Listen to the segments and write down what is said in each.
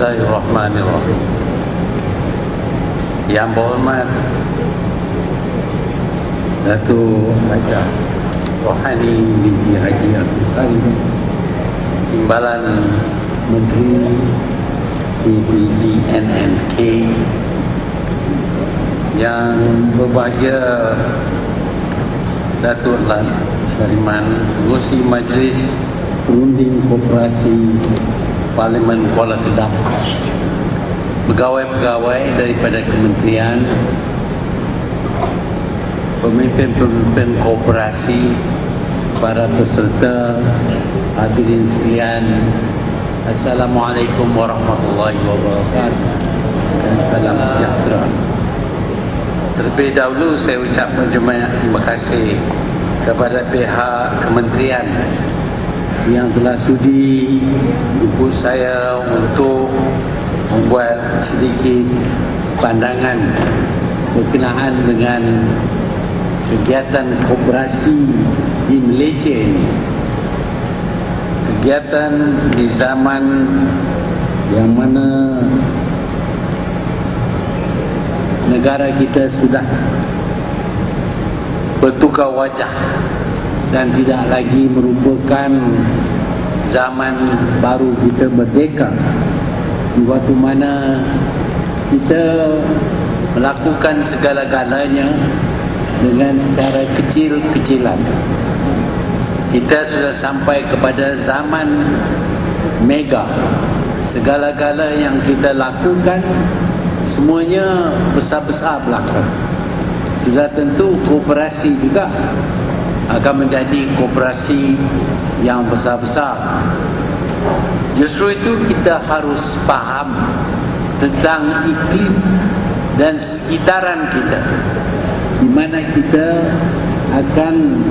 Bismillahirrahmanirrahim. Yang berhormat Datuk Haji Rohani binti Haji Abdul Karim, Timbalan Menteri KPDNNK, yang berbahagia Datuk Lan Syariman, Pengerusi Majlis Perunding Koperasi Parlimen Kuala Kedah, pegawai-pegawai daripada kementerian, pemimpin-pemimpin koperasi, para peserta, hadirin sekalian, Assalamualaikum warahmatullahi wabarakatuh dan salam sejahtera. Terlebih dahulu saya ucapkan terima kasih kepada pihak kementerian yang telah sudi jemput saya untuk membuat sedikit pandangan berkenaan dengan kegiatan koperasi di Malaysia ini. Kegiatan di zaman yang mana negara kita sudah bertukar wajah dan tidak lagi merupakan zaman baru kita merdeka, di waktu mana kita melakukan segala-galanya dengan secara kecil-kecilan. Kita sudah sampai kepada zaman mega. Segala-gala yang kita lakukan semuanya besar-besar belaka. Sudah tentu koperasi juga akan menjadi koperasi yang besar-besar. Justru itu kita harus faham tentang iklim dan sekitaran kita, di mana kita akan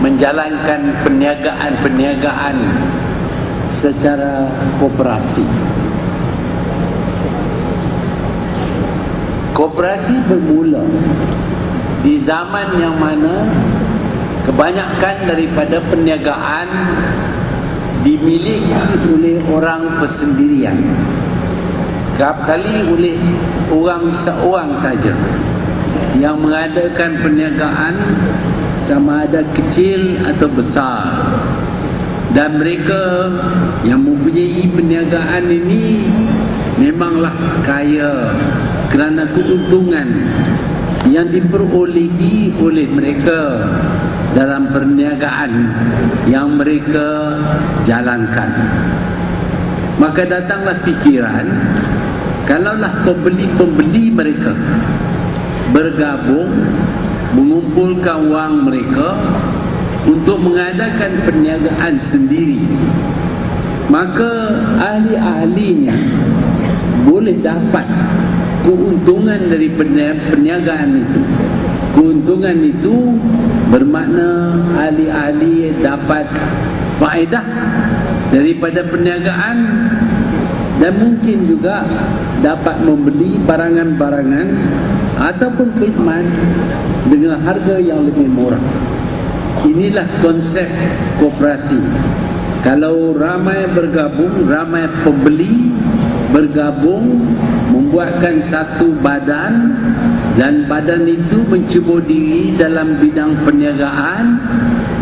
menjalankan perniagaan-perniagaan secara koperasi. Koperasi bermula di zaman yang mana kebanyakan daripada perniagaan dimiliki oleh orang persendirian, kerap kali oleh orang seorang saja yang mengadakan perniagaan, sama ada kecil atau besar. Dan mereka yang mempunyai perniagaan ini memanglah kaya kerana keuntungan yang diperolehi oleh mereka dalam perniagaan yang mereka jalankan. Maka datanglah fikiran, kalaulah pembeli-pembeli mereka bergabung mengumpulkan wang mereka untuk mengadakan perniagaan sendiri, maka ahli-ahlinya boleh dapat keuntungan dari perniagaan itu. Keuntungan itu bermakna ahli-ahli dapat faedah daripada perniagaan, dan mungkin juga dapat membeli barangan-barangan ataupun khidmat dengan harga yang lebih murah. Inilah konsep koperasi. Kalau ramai bergabung, ramai pembeli bergabung membuatkan satu badan, dan badan itu mencebur diri dalam bidang perniagaan,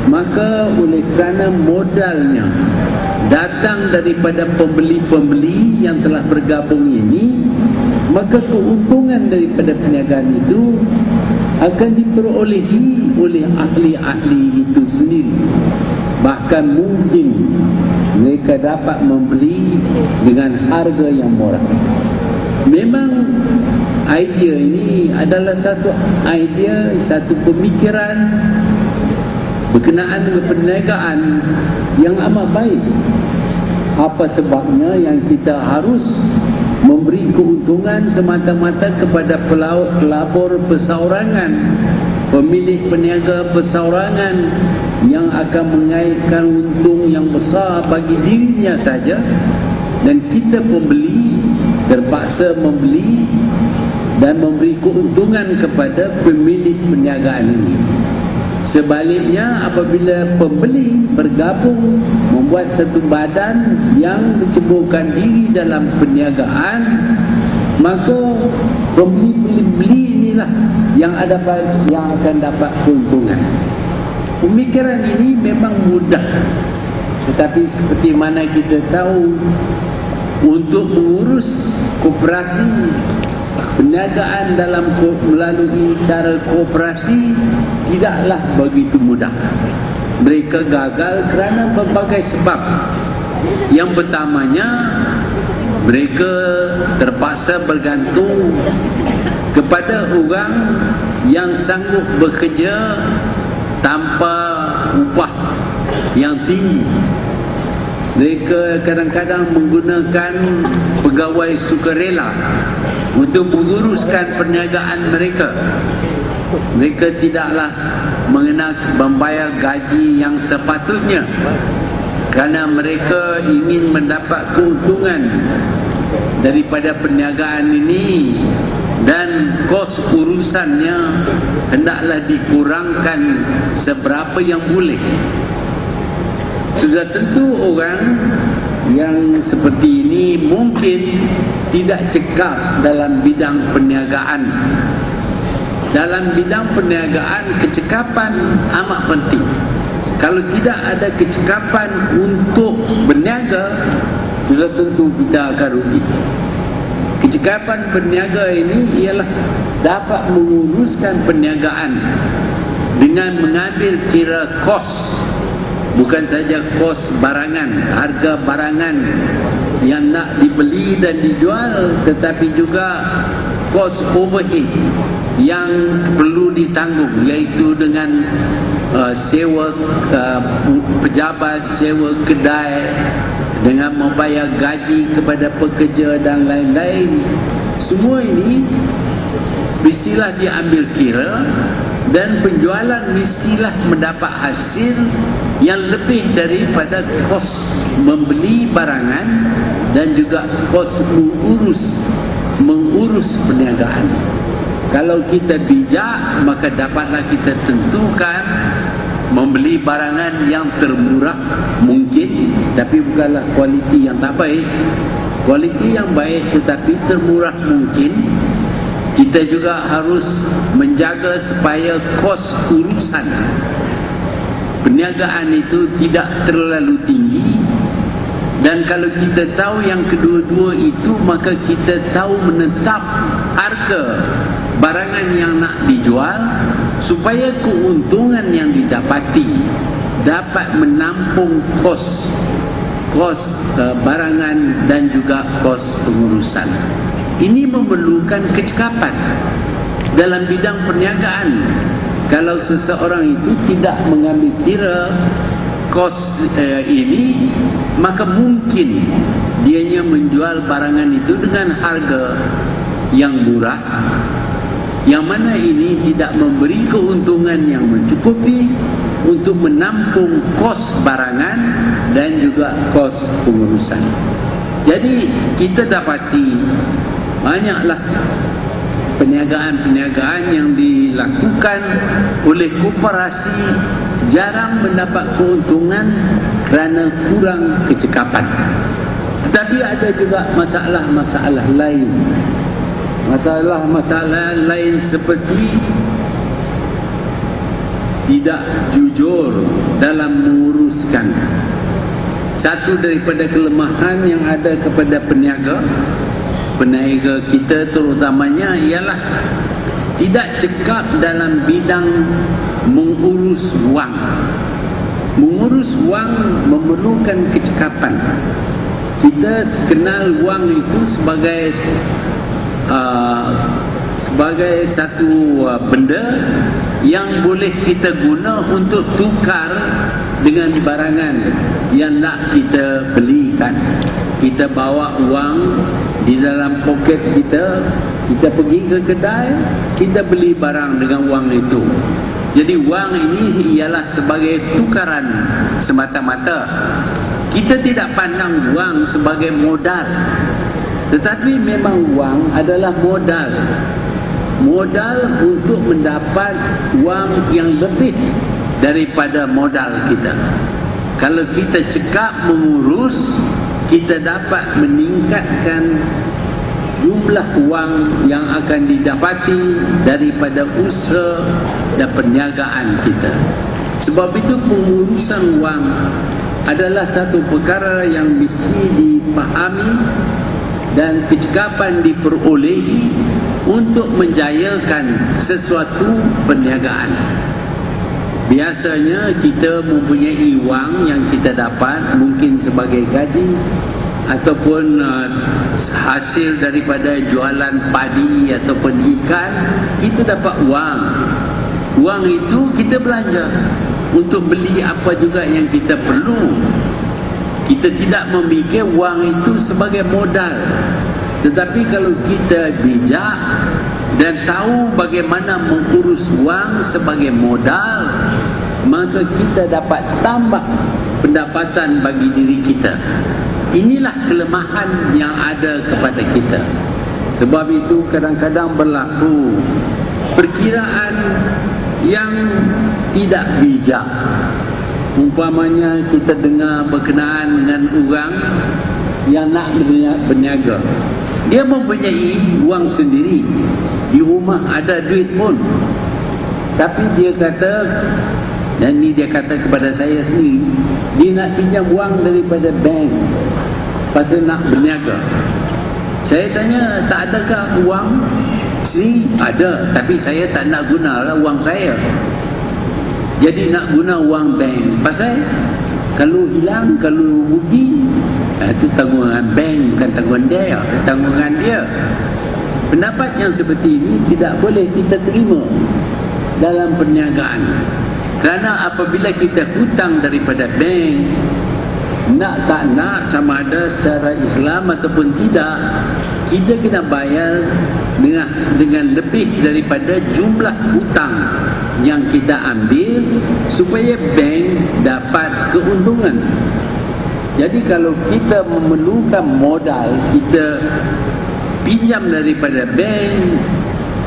maka oleh kerana modalnya datang daripada pembeli-pembeli yang telah bergabung ini, maka keuntungan daripada perniagaan itu akan diperolehi oleh ahli-ahli itu sendiri. Bahkan mungkin mereka dapat membeli dengan harga yang murah. Memang idea ini adalah satu idea, satu pemikiran berkenaan dengan perniagaan yang amat baik. Apa sebabnya yang kita harus memberi keuntungan semata-mata kepada pelabur perseorangan, pemilik peniaga perseorangan yang akan mengaitkan untung yang besar bagi dirinya saja, dan kita pembeli terpaksa membeli dan memberi keuntungan kepada pemilik perniagaan ini. Sebaliknya, apabila pembeli bergabung membuat satu badan yang menceburkan diri dalam perniagaan, maka pembeli-beli inilah yang akan dapat keuntungan. Pemikiran ini memang mudah, tetapi seperti mana kita tahu, untuk mengurus koperasi perniagaan melalui cara koperasi tidaklah begitu mudah. Mereka gagal kerana berbagai sebab. Yang pertamanya, mereka terpaksa bergantung kepada orang yang sanggup bekerja tanpa upah yang tinggi. Mereka kadang-kadang menggunakan pegawai sukarela untuk menguruskan perniagaan mereka. Mereka tidaklah membayar gaji yang sepatutnya kerana mereka ingin mendapat keuntungan daripada perniagaan ini, dan kos urusannya hendaklah dikurangkan seberapa yang boleh. Sudah tentu orang yang seperti ini mungkin tidak cekap dalam bidang perniagaan. Dalam bidang perniagaan, kecekapan amat penting. Kalau tidak ada kecekapan untuk berniaga, sudah tentu kita akan rugi. Kecekapan berniaga ini ialah dapat menguruskan perniagaan dengan mengambil kira kos, bukan saja kos barangan, harga barangan yang nak dibeli dan dijual, tetapi juga kos overhead yang perlu ditanggung, iaitu dengan sewa pejabat, sewa kedai, dengan membayar gaji kepada pekerja dan lain-lain. Semua ini mestilah diambil kira, dan penjualan mestilah mendapat hasil yang lebih daripada kos membeli barangan dan juga kos mengurus perniagaan. Kalau kita bijak, maka dapatlah kita tentukan membeli barangan yang termurah mungkin, tapi bukanlah kualiti yang tak baik. Kualiti yang baik tetapi termurah mungkin. Kita juga harus menjaga supaya kos urusan perniagaan itu tidak terlalu tinggi. Dan kalau kita tahu yang kedua-dua itu, maka kita tahu menetap harga barangan yang nak dijual, supaya keuntungan yang didapati dapat menampung kos barangan dan juga kos pengurusan. Ini memerlukan kecekapan dalam bidang perniagaan. Kalau seseorang itu tidak mengambil kira kos ini, maka mungkin dianya menjual barangan itu dengan harga yang murah, yang mana ini tidak memberi keuntungan yang mencukupi untuk menampung kos barangan dan juga kos pengurusan. Jadi kita dapati banyaklah perniagaan-perniagaan yang dilakukan oleh koperasi jarang mendapat keuntungan kerana kurang kecekapan. Tetapi ada juga masalah-masalah lain. Masalah-masalah lain seperti tidak jujur dalam menguruskan. Satu daripada kelemahan yang ada kepada peniaga kita terutamanya ialah tidak cekap dalam bidang mengurus wang. Mengurus wang memerlukan kecekapan. Kita kenal wang itu sebagai satu benda yang boleh kita guna untuk tukar dengan barangan yang nak kita belikan. Kita bawa wang di dalam poket kita pergi ke kedai, kita beli barang dengan wang itu. Jadi wang ini ialah sebagai tukaran semata-mata. Kita tidak pandang wang sebagai modal, tetapi memang wang adalah modal untuk mendapat wang yang lebih daripada modal kita. Kalau kita cekap mengurus, kita dapat meningkatkan jumlah wang yang akan didapati daripada usaha dan perniagaan kita. Sebab itu pengurusan wang adalah satu perkara yang mesti dipahami dan kecekapan diperolehi untuk menjayakan sesuatu perniagaan. Biasanya kita mempunyai wang yang kita dapat mungkin sebagai gaji ataupun hasil daripada jualan padi ataupun ikan. Kita dapat wang. Wang itu kita belanja untuk beli apa juga yang kita perlu. Kita tidak memikir wang itu sebagai modal. Tetapi kalau kita bijak dan tahu bagaimana mengurus wang sebagai modal, maka kita dapat tambah pendapatan bagi diri kita. Inilah kelemahan yang ada kepada kita. Sebab itu kadang-kadang berlaku perkiraan yang tidak bijak. Umpamanya kita dengar berkenaan dengan orang yang nak berniaga. Dia mempunyai wang sendiri, di rumah ada duit pun, tapi dia kata, dan ni dia kata kepada saya sendiri, dia nak pinjam wang daripada bank pasal nak berniaga. Saya tanya, tak adakah wang? Ada, tapi saya tak nak gunalah wang saya. Jadi nak guna wang bank. Pasal kalau hilang, kalau rugi, itu tanggungan bank, bukan tanggungan dia. Tanggungan dia. Pendapat yang seperti ini tidak boleh kita terima dalam perniagaan. Kerana apabila kita hutang daripada bank, nak tak nak, sama ada secara Islam ataupun tidak, kita kena bayar dengan lebih daripada jumlah hutang yang kita ambil supaya bank dapat keuntungan. Jadi kalau kita memerlukan modal, kita pinjam daripada bank,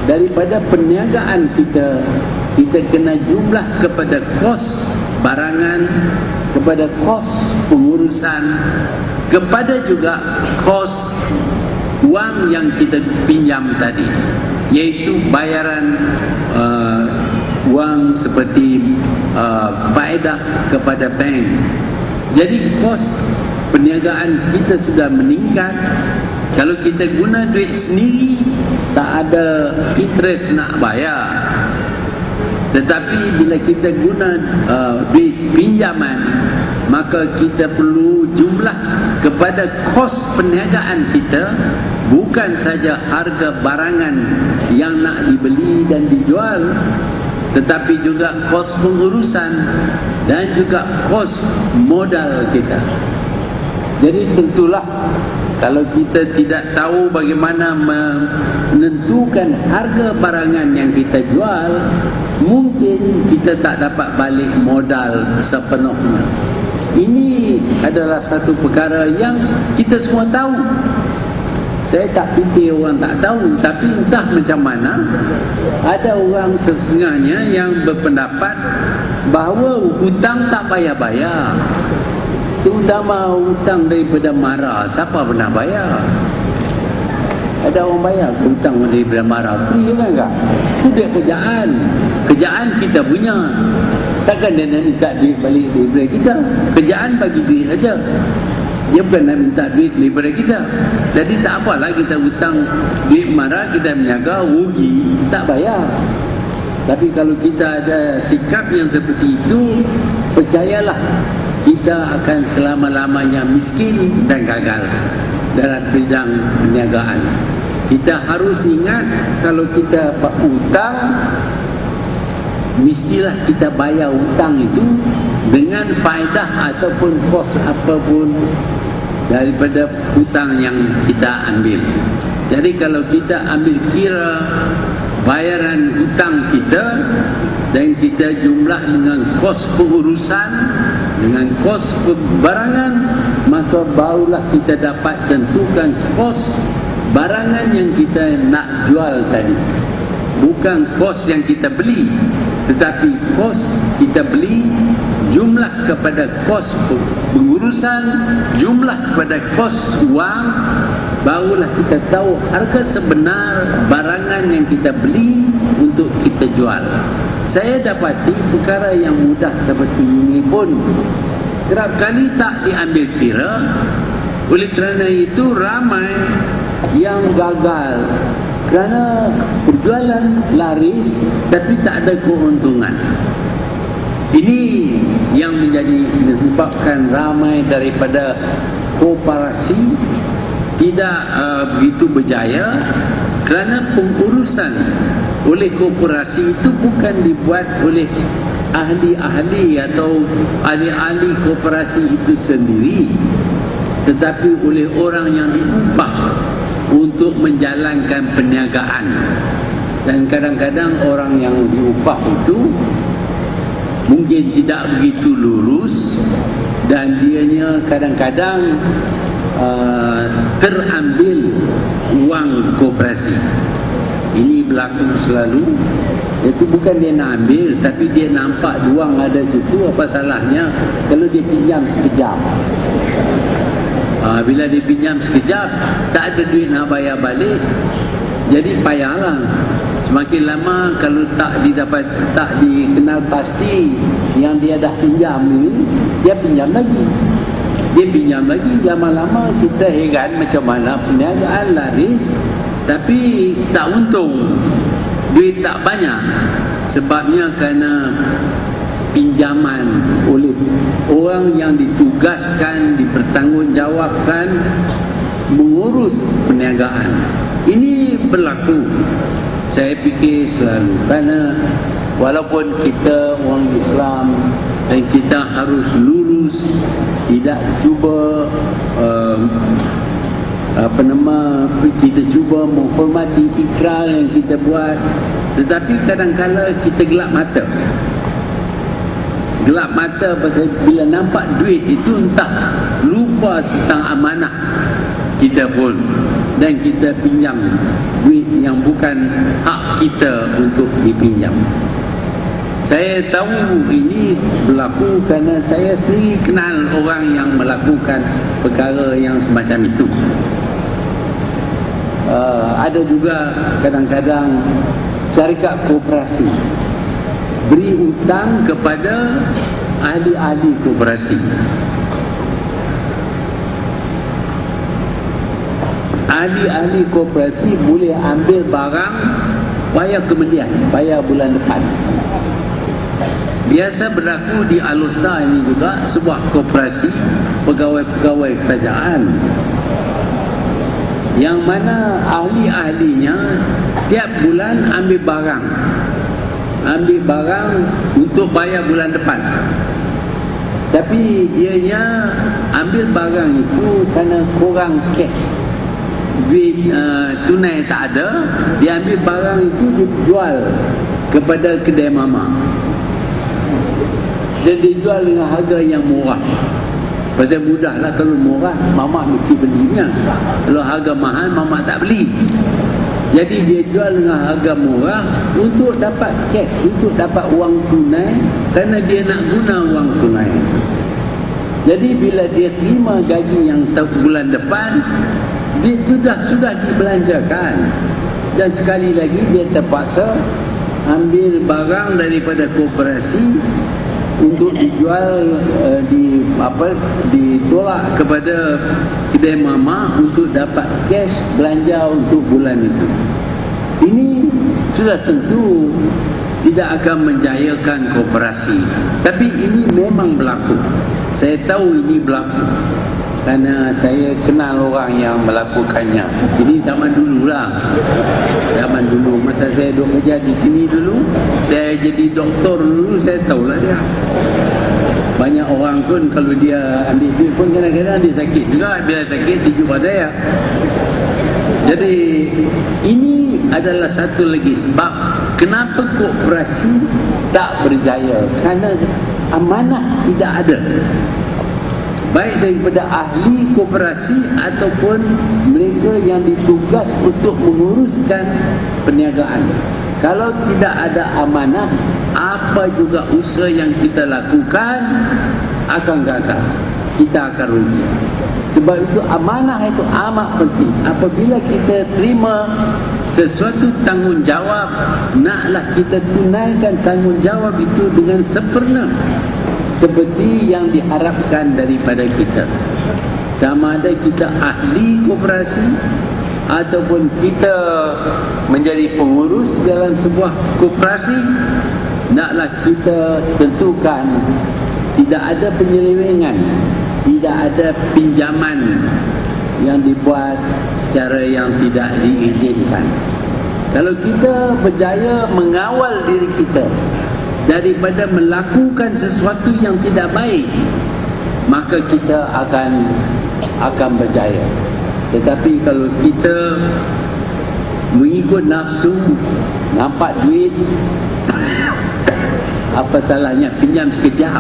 daripada perniagaan kita, kita kena jumlah kepada kos barangan, kepada kos pengurusan, kepada juga kos wang yang kita pinjam tadi, iaitu bayaran wang seperti faedah kepada bank. Jadi kos perniagaan kita sudah meningkat. Kalau kita guna duit sendiri, tak ada interest nak bayar. Tetapi bila kita guna duit pinjaman, maka kita perlu jumlah kepada kos perniagaan kita, bukan saja harga barangan yang nak dibeli dan dijual, tetapi juga kos pengurusan dan juga kos modal kita. Jadi tentulah kalau kita tidak tahu bagaimana menentukan harga barangan yang kita jual, mungkin kita tak dapat balik modal sepenuhnya. Ini adalah satu perkara yang kita semua tahu. Saya tak fikir orang tak tahu, tapi entah macam mana, ada orang sesungguhnya yang berpendapat bahawa hutang tak payah bayar. Terutama hutang daripada mara, siapa pernah bayar? Ada orang bayar hutang daripada mara, free kan tak? Itu dia kerjaan. Kerjaan kita punya. Takkan dia nak minta duit balik daripada kita. Kerjaan bagi duit saja. Dia bukan nak minta duit daripada kita. Jadi tak apalah kita hutang duit mara, kita berniaga, rugi, tak bayar. Tapi kalau kita ada sikap yang seperti itu, percayalah, kita akan selama-lamanya miskin dan gagal dalam bidang perniagaan. Kita harus ingat, kalau kita hutang, mestilah kita bayar hutang itu dengan faedah ataupun kos apapun daripada hutang yang kita ambil. Jadi kalau kita ambil kira bayaran hutang kita dan kita jumlah dengan kos pengurusan, dengan kos barangan, maka barulah kita dapat tentukan kos barangan yang kita nak jual tadi. Bukan kos yang kita beli, tetapi kos kita beli, jumlah kepada kos pengurusan, jumlah kepada kos wang, barulah kita tahu harga sebenar barangan yang kita beli untuk kita jual. Saya dapati perkara yang mudah seperti ini pun kerap kali tak diambil kira. Oleh kerana itu ramai yang gagal kerana perjualan laris tapi tak ada keuntungan. Ini yang menyebabkan ramai daripada koperasi tidak begitu berjaya, kerana pengurusan oleh koperasi itu bukan dibuat oleh ahli-ahli atau ahli-ahli koperasi itu sendiri, tetapi oleh orang yang diupah untuk menjalankan perniagaan. Dan kadang-kadang orang yang diupah itu mungkin tidak begitu lurus, dan dianya kadang-kadang terambil wang koperasi. Ini berlaku selalu. Itu bukan dia nak ambil, tapi dia nampak wang ada situ, apa salahnya kalau dia pinjam sekejap. Bila dia pinjam sekejap, tak ada duit nak bayar balik, jadi payahlah. Semakin lama kalau tak dikenal pasti yang dia dah pinjam ni, dia pinjam lagi. Dia pinjam lagi, lama-lama kita heran macam mana perniagaan laris tapi tak untung, duit tak banyak. Sebabnya kerana pinjaman oleh orang yang ditugaskan, dipertanggungjawabkan mengurus perniagaan. Ini berlaku, saya fikir selalu, kerana walaupun kita orang Islam dan kita harus lurus, tidak cuba kita cuba menghormati ikrar yang kita buat, tetapi kadang-kadang kita gelap mata pasal bila nampak duit itu entah lupa tentang amanah kita pun, dan kita pinjam duit yang bukan hak kita untuk dipinjam. Saya tahu ini berlaku kerana saya sendiri kenal orang yang melakukan perkara yang semacam itu. Ada juga kadang-kadang syarikat koperasi beri hutang kepada ahli-ahli koperasi. Ahli-ahli koperasi boleh ambil barang bayar kemudian, bayar bulan depan. Biasa berlaku di Alostar ini juga, sebuah koperasi pegawai-pegawai kerajaan yang mana ahli-ahlinya tiap bulan ambil barang untuk bayar bulan depan. Tapi dianya ambil barang itu kerana kurang cash, duit tunai tak ada, dia ambil barang itu dijual kepada kedai mama, dan dijual dengan harga yang murah. Pasal mudahlah, kalau murah mama mesti belinya, kalau harga mahal mama tak beli. Jadi dia jual dengan harga murah untuk dapat cash, untuk dapat wang tunai, kerana dia nak guna wang tunai. Jadi bila dia terima gaji yang bulan depan, dia sudah dibelanjakan, dan sekali lagi dia terpaksa ambil barang daripada koperasi untuk dijual, ditolak kepada kedai mama untuk dapat cash belanja untuk bulan itu. Ini sudah tentu tidak akan menjayakan koperasi, tapi ini memang berlaku. Saya tahu ini berlaku kerana saya kenal orang yang melakukannya. Ini zaman dulu lah, zaman dulu masa saya duduk kerja di sini dulu, saya jadi doktor dulu, saya tahulah dia. Banyak orang pun kalau dia ambil duit pun kadang-kadang dia sakit juga, bila sakit dia jumpa saya. Jadi ini adalah satu lagi sebab kenapa koperasi tak berjaya, kerana amanah tidak ada, baik daripada ahli koperasi ataupun mereka yang ditugas untuk menguruskan perniagaan. Kalau tidak ada amanah, apa juga usaha yang kita lakukan akan gagal, kita akan rugi. Sebab itu amanah itu amat penting. Apabila kita terima sesuatu tanggungjawab, naklah kita tunaikan tanggungjawab itu dengan sempurna seperti yang diharapkan daripada kita. Sama ada kita ahli koperasi ataupun kita menjadi pengurus dalam sebuah koperasi, naklah kita tentukan tidak ada penyelewengan, tidak ada pinjaman yang dibuat secara yang tidak diizinkan. Kalau kita berjaya mengawal diri kita daripada melakukan sesuatu yang tidak baik, maka kita akan berjaya. Tetapi kalau kita mengikut nafsu, nampak duit, apa salahnya pinjam sekejap,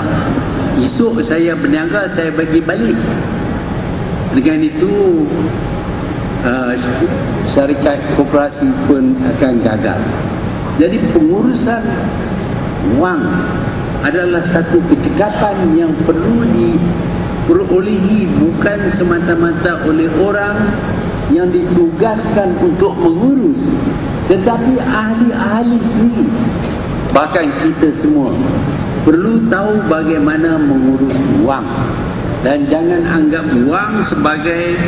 esok saya berniaga, saya bagi balik. Dengan itu syarikat koperasi pun akan gagal. Jadi pengurusan wang adalah satu kecekapan yang perlu diperolehi bukan semata-mata oleh orang yang ditugaskan untuk mengurus, tetapi ahli-ahli sendiri. Bahkan kita semua perlu tahu bagaimana mengurus wang, dan jangan anggap wang sebagai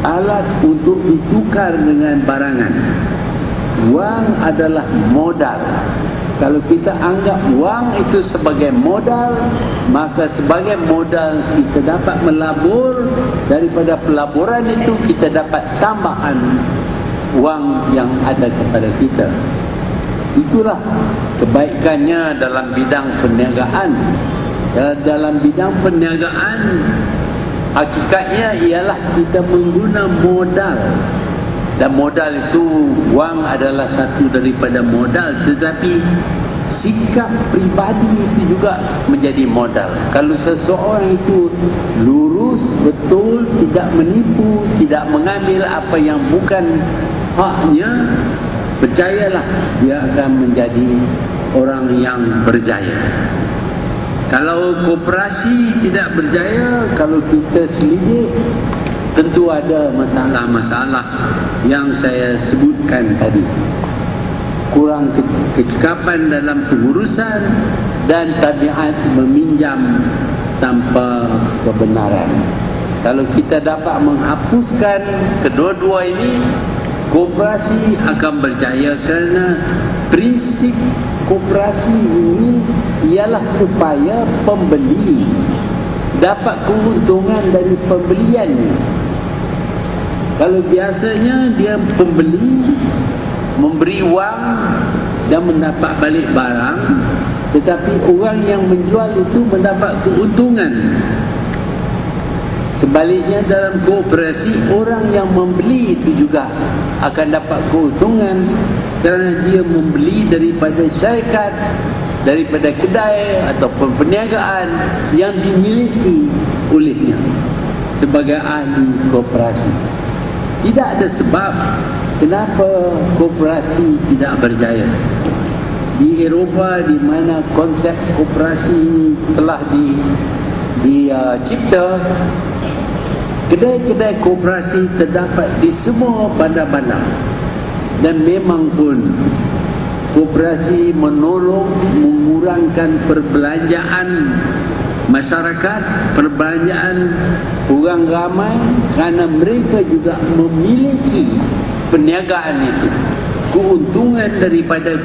alat untuk ditukar dengan barangan. Wang adalah modal. Kalau kita anggap wang itu sebagai modal, maka sebagai modal kita dapat melabur. Daripada pelaburan itu kita dapat tambahan wang yang ada kepada kita. Itulah kebaikannya dalam bidang perniagaan. Dalam bidang perniagaan, hakikatnya ialah kita mengguna modal. Dan modal itu, wang adalah satu daripada modal, tetapi sikap pribadi itu juga menjadi modal. Kalau seseorang itu lurus, betul, tidak menipu, tidak mengambil apa yang bukan haknya, percayalah dia akan menjadi orang yang berjaya. Kalau koperasi tidak berjaya, kalau kita selidik, tentu ada masalah-masalah yang saya sebutkan tadi. Kurang kecekapan dalam pengurusan dan tabiat meminjam tanpa kebenaran. Kalau kita dapat menghapuskan kedua-dua ini, koperasi akan berjaya, kerana prinsip koperasi ini ialah supaya pembeli dapat keuntungan dari pembeliannya. Kalau biasanya dia pembeli memberi wang dan mendapat balik barang, tetapi orang yang menjual itu mendapat keuntungan. Sebaliknya dalam koperasi, orang yang membeli itu juga akan dapat keuntungan kerana dia membeli daripada syarikat, daripada kedai ataupun perniagaan yang dimiliki olehnya sebagai ahli koperasi. Tidak ada sebab kenapa koperasi tidak berjaya. Di Eropah, di mana konsep koperasi ini telah dicipta, kedai-kedai koperasi terdapat di semua bandar-bandar. Dan memang pun koperasi menolong mengurangkan perbelanjaan masyarakat, perbelanjaan orang ramai, kerana mereka juga memiliki perniagaan itu. Keuntungan daripada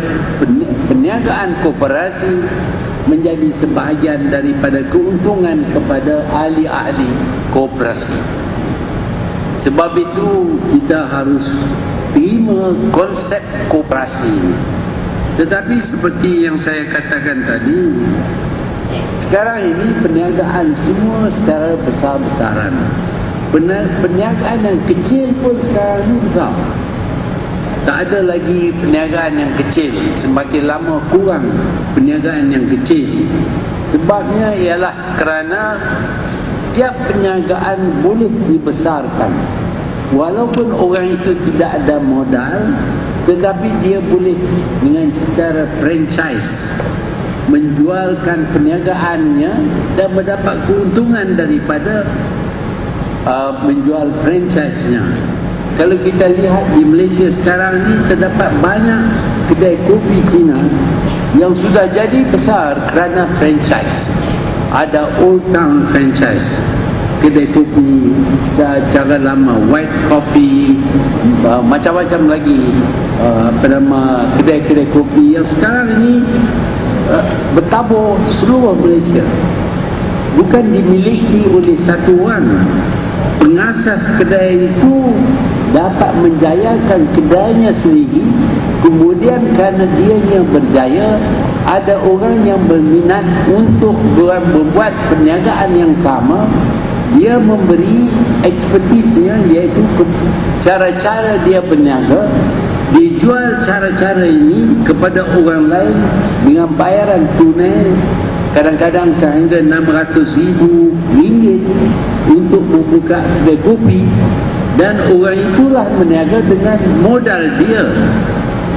perniagaan koperasi menjadi sebahagian daripada keuntungan kepada ahli-ahli koperasi. Sebab itu kita harus terima konsep koperasi. Tetapi seperti yang saya katakan tadi, sekarang ini perniagaan semua secara besar-besaran. Perniagaan yang kecil pun sekarang ini besar. Tak ada lagi perniagaan yang kecil. Semakin lama kurang perniagaan yang kecil. Sebabnya ialah kerana tiap perniagaan boleh dibesarkan. walaupun orang itu tidak ada modal, tetapi dia boleh dengan secara franchise menjualkan perniagaannya dan mendapat keuntungan daripada menjual franchise-nya. Kalau kita lihat di Malaysia sekarang ni, terdapat banyak kedai kopi Cina yang sudah jadi besar kerana franchise. Ada Old Town franchise, kedai kopi cara lama, white coffee, macam-macam lagi kedai-kedai kopi yang sekarang ini bertabur seluruh Malaysia. Bukan dimiliki oleh satu orang. Pengasas kedai itu dapat menjayakan kedainya sendiri, kemudian kerana dia yang berjaya, ada orang yang berminat untuk membuat perniagaan yang sama. Dia memberi ekspertisnya, iaitu cara-cara dia berniaga, dijual cara-cara ini kepada orang lain dengan bayaran tunai, kadang-kadang sehingga RM600,000 untuk membuka kedai kopi, dan orang itulah berniaga dengan modal dia.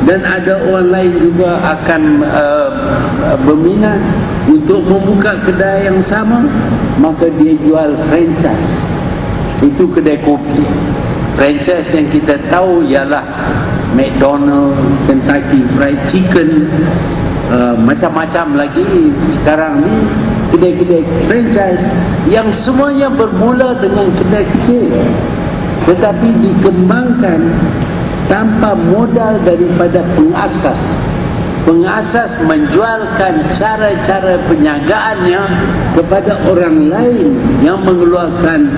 Dan ada orang lain juga akan berminat untuk membuka kedai yang sama, maka dia jual franchise. Itu kedai kopi. Franchise yang kita tahu ialah McDonald, Kentucky Fried Chicken, macam-macam lagi sekarang ni kedai-kedai franchise yang semuanya bermula dengan kedai kecil, tetapi dikembangkan tanpa modal daripada pengasas. Pengasas menjualkan cara-cara perniagaannya kepada orang lain yang mengeluarkan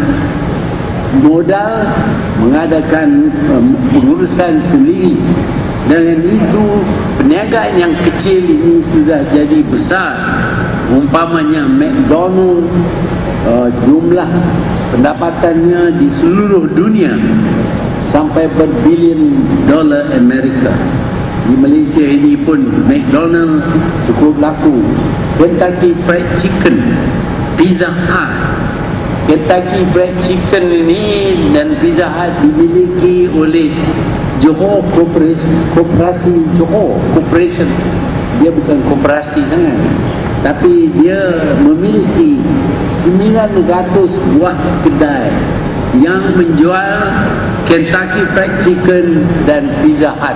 modal, mengadakan pengurusan sendiri. Dengan itu perniagaan yang kecil ini sudah jadi besar. Umpamanya McDonald, jumlah pendapatannya di seluruh dunia sampai berbilion dolar Amerika. Di Malaysia ini pun McDonald cukup laku. Kentucky Fried Chicken, Pizza Hut. Kentucky Fried Chicken ini dan Pizza Hut dimiliki oleh Johor Koperasi Johor Corporation. Dia bukan koperasi sangat, tapi dia memiliki 900 buah kedai yang menjual Kentucky Fried Chicken dan Pizza Hut.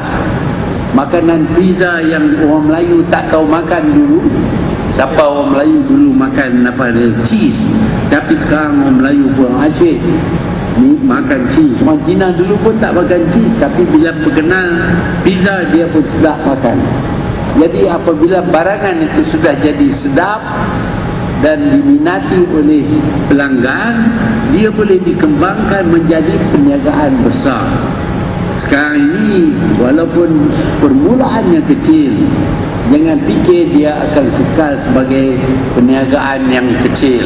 Makanan pizza yang orang Melayu tak tahu makan dulu. Siapa orang Melayu dulu makan apa dia? Cheese. Tapi sekarang orang Melayu pun asyik ni makan cheese. Orang Cina dulu pun tak makan cheese, tapi bila perkenal pizza dia pun sedap makan. Jadi apabila barangan itu sudah jadi sedap dan diminati oleh pelanggan, dia boleh dikembangkan menjadi perniagaan besar. Sekarang ini walaupun permulaannya kecil, jangan fikir dia akan kekal sebagai perniagaan yang kecil.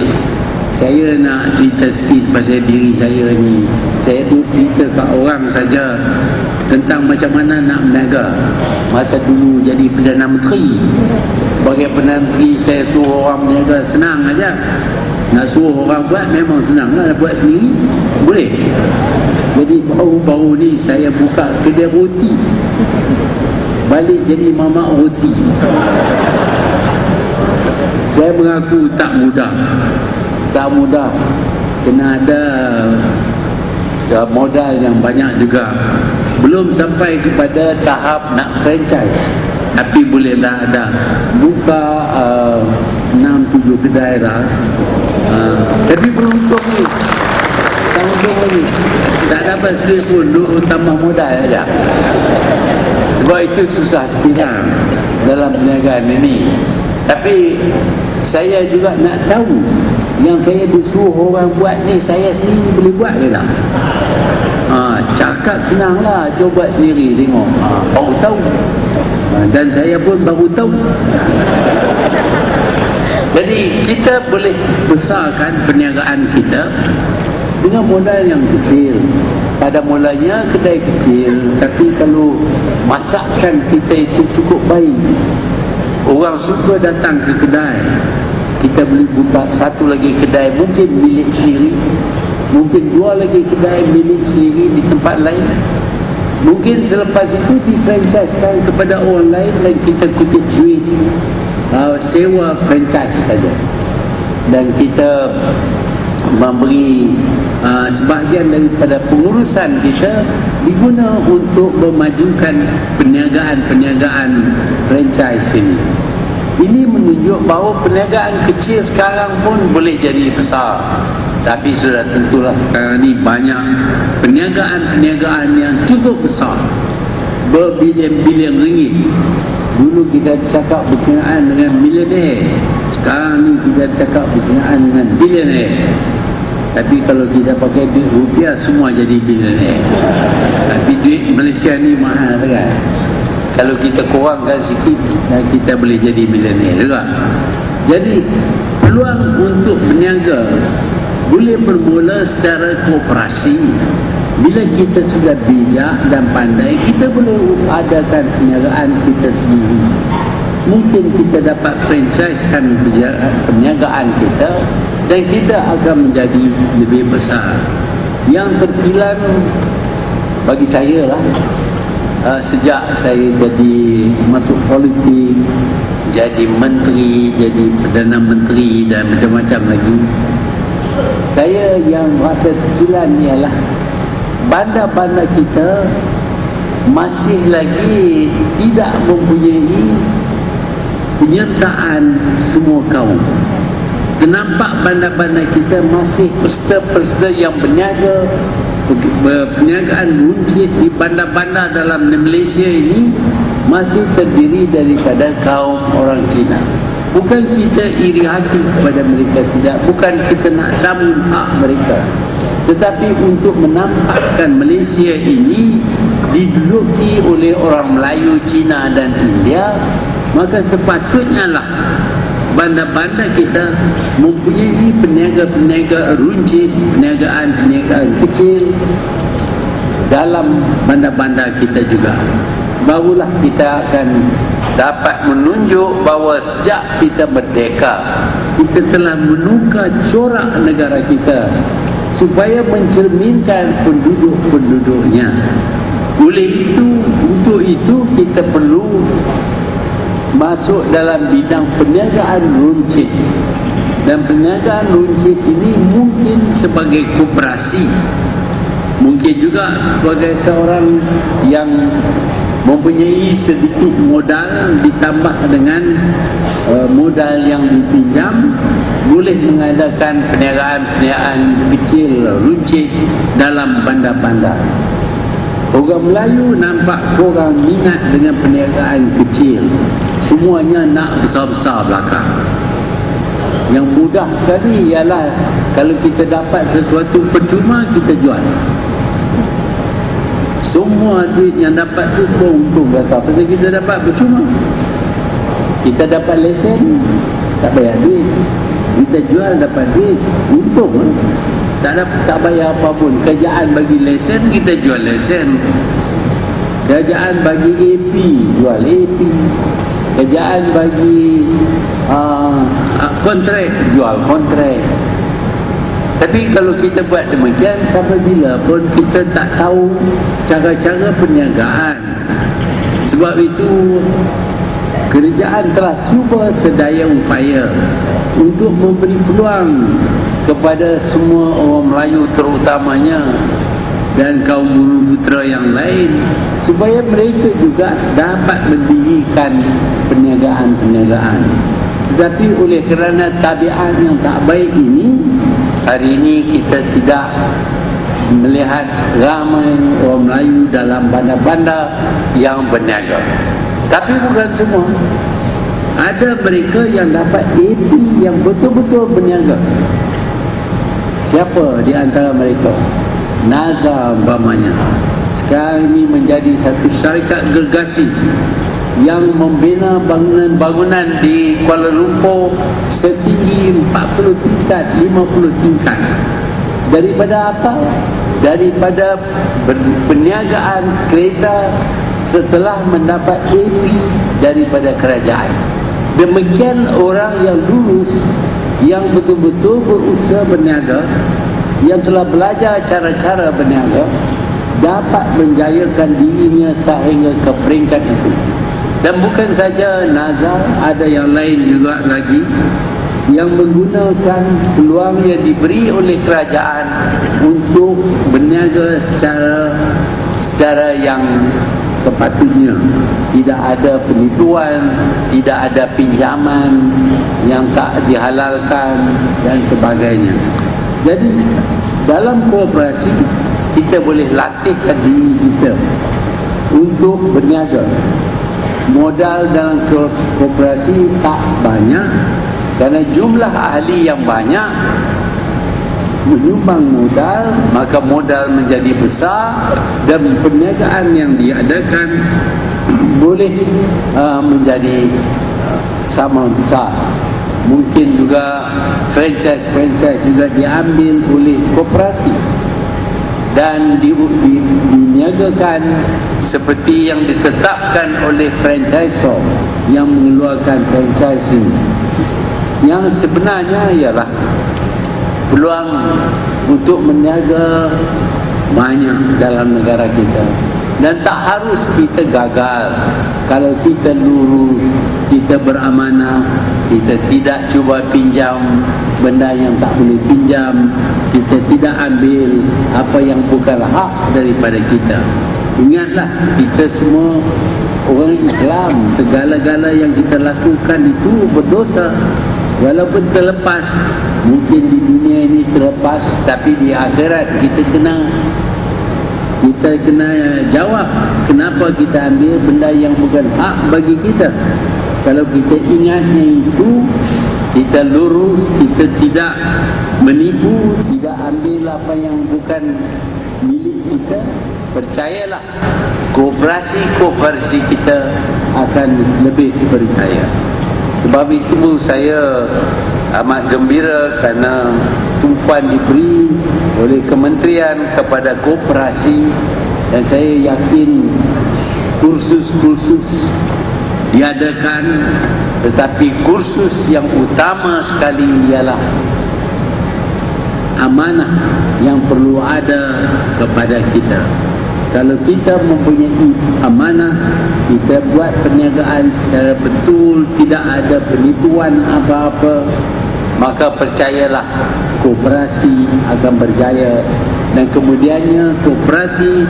Saya nak cerita sikit pasal diri saya ni. Saya tu cerita kat orang saja tentang macam mana nak berniaga. Masa dulu jadi Perdana Menteri, sebagai Perdana Menteri saya suruh orang berniaga, senang aja. Nak suruh orang buat memang senang lah, nak buat sendiri boleh. Jadi baru-baru ni saya buka kedai roti, balik jadi mamak roti. Saya mengaku tak mudah, kena ada modal yang banyak juga. Belum sampai kepada tahap nak franchise, tapi bolehlah ada buka 6-7 kedai lah. Tapi beruntung ni, tak dapat sedikit pun, tambah modal saja. Sebab itu susah sekarang dalam perniagaan ini. Tapi saya juga nak tahu, yang saya disuruh orang buat ni, saya sendiri boleh buat ke tak? Cakap senang lah, cuba buat sendiri tengok. Baru tahu. Dan saya pun baru tahu. Jadi kita boleh besarkan perniagaan kita dengan modal yang kecil. Pada mulanya kedai kecil, tapi kalau masakan kita itu cukup baik, orang suka datang ke kedai, kita boleh buka satu lagi kedai, mungkin milik sendiri, mungkin 2 lagi kedai milik sendiri di tempat lain. Mungkin selepas itu di-franchisekan kepada orang lain dan kita kutip duit sewa franchise saja, dan kita memberi sebahagian daripada pengurusan kita diguna untuk memajukan perniagaan franchise ini. Ini menunjuk bahawa perniagaan kecil sekarang pun boleh jadi besar. Tapi sudah tentulah sekarang ni banyak perniagaan yang cukup besar, berbilion-bilion ringgit. Dulu kita cakap berkenaan dengan milioner, sekarang ni kita cakap berkenaan dengan bilioner. Tapi kalau kita pakai duit rupiah, semua jadi bilioner. Tapi duit Malaysia ni mahal kan? Kalau kita kurangkan sikit, kita boleh jadi milioner juga. Jadi peluang untuk berniaga boleh bermula secara kooperasi. Bila kita sudah bijak dan pandai, kita boleh adakan perniagaan kita sendiri. Mungkin kita dapat franchisekan perniagaan kita dan kita akan menjadi lebih besar. Yang terkilan bagi saya lah, sejak saya jadi masuk politik, jadi menteri, jadi Perdana Menteri dan macam-macam lagi, saya yang rasa terkilan ialah bandar-bandar kita masih lagi tidak mempunyai penyertaan semua kaum. Nampak bandar-bandar kita masih peserta-peserta yang berniaga, perniagaan runcit di bandar-bandar dalam Malaysia ini masih terdiri daripada kaum orang Cina. Bukan kita iri hati kepada mereka, tidak. Bukan kita nak sambung hak mereka, tetapi untuk menampakkan Malaysia ini diduduki oleh orang Melayu, Cina dan India, maka sepatutnya lah bandar-bandar kita mempunyai peniaga-peniaga runcit, perniagaan kecil dalam bandar-bandar kita juga. Barulah kita akan dapat menunjuk bahawa sejak kita merdeka, kita telah menukar corak negara kita supaya mencerminkan penduduk-penduduknya. Untuk itu kita perlu masuk dalam bidang perniagaan runcit. Dan perniagaan runcit ini mungkin sebagai koperasi, mungkin juga sebagai seorang yang mempunyai sedikit modal ditambah dengan modal yang dipinjam, boleh mengadakan perniagaan kecil runcit dalam bandar-bandar. Orang Melayu nampak korang minat dengan perniagaan kecil, semuanya nak besar-besar belakang. Yang mudah sekali ialah kalau kita dapat sesuatu percuma, kita jual. Semua duit yang dapat tu semua untung belakang. Pasal kita dapat percuma. Kita dapat lesen, tak bayar duit. Kita jual dapat duit, untung lah. Tak bayar apa pun. Kerajaan bagi lesen, kita jual lesen. Kerajaan bagi AP, jual AP. Kerajaan bagi kontrak, jual kontrak. Tapi kalau kita buat demikian, sampai bila pun kita tak tahu cara-cara perniagaan. Sebab itu kerajaan telah cuba sedaya upaya untuk memberi peluang kepada semua orang Melayu terutamanya dan kaum Bumiputera yang lain supaya mereka juga dapat mendirikan perniagaan-perniagaan. Tetapi oleh kerana tabiat yang tak baik ini, hari ini kita tidak melihat ramai orang Melayu dalam bandar-bandar yang berniaga. Tapi bukan semua. Ada mereka yang dapat AP yang betul-betul berniaga. Siapa di antara mereka? Nazar umpamanya. Sekarang ini menjadi satu syarikat gergasi yang membina bangunan-bangunan di Kuala Lumpur setinggi 40 tingkat, 50 tingkat. Daripada apa? Daripada perniagaan kereta setelah mendapat AP daripada kerajaan. Demikian orang yang lulus, yang betul-betul berusaha berniaga, yang telah belajar cara-cara berniaga dapat menjayakan dirinya sehingga ke peringkat itu. Dan bukan saja Nazar, ada yang lain juga lagi yang menggunakan peluang yang diberi oleh kerajaan untuk berniaga secara yang sepatutnya. Tidak ada penipuan, tidak ada pinjaman yang tak dihalalkan dan sebagainya. Jadi dalam koperasi kita boleh latihkan diri kita untuk berniaga. Modal dalam koperasi tak banyak, kerana jumlah ahli yang banyak menyumbang modal, maka modal menjadi besar dan perniagaan yang diadakan boleh menjadi sama besar. Mungkin juga franchise juga diambil oleh koperasi dan diniagakan seperti yang ditetapkan oleh franchisor yang mengeluarkan franchise ini. Yang sebenarnya ialah peluang untuk meniaga banyak dalam negara kita, dan tak harus kita gagal. Kalau kita lurus, kita beramanah, kita tidak cuba pinjam benda yang tak boleh pinjam, kita tidak ambil apa yang bukan hak daripada kita. Ingatlah, kita semua orang Islam, segala-gala yang kita lakukan itu berdosa. Walaupun terlepas, mungkin di dunia ini terlepas, tapi di akhirat kita kena jawab kenapa kita ambil benda yang bukan hak bagi kita. Kalau kita ingatnya itu, kita lurus, kita tidak menipu, tidak ambil apa yang bukan milik kita, percayalah koperasi kita akan lebih berjaya. Sebab itu saya amat gembira kerana tumpuan diberi oleh kementerian kepada koperasi, dan saya yakin kursus-kursus diadakan, tetapi kursus yang utama sekali ialah amanah yang perlu ada kepada kita. Kalau kita mempunyai amanah, kita buat perniagaan secara betul, tidak ada penipuan apa-apa, maka percayalah koperasi akan berjaya, dan kemudiannya koperasi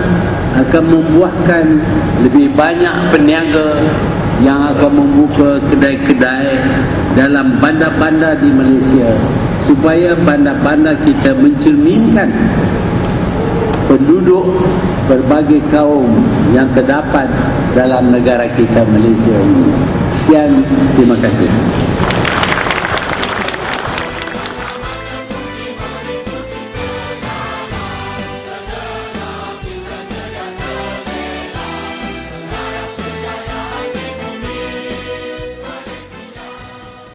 akan membuahkan lebih banyak peniaga yang akan membuka kedai-kedai dalam bandar-bandar di Malaysia, supaya bandar-bandar kita mencerminkan penduduk berbagai kaum yang terdapat dalam negara kita Malaysia ini. Sekian, terima kasih.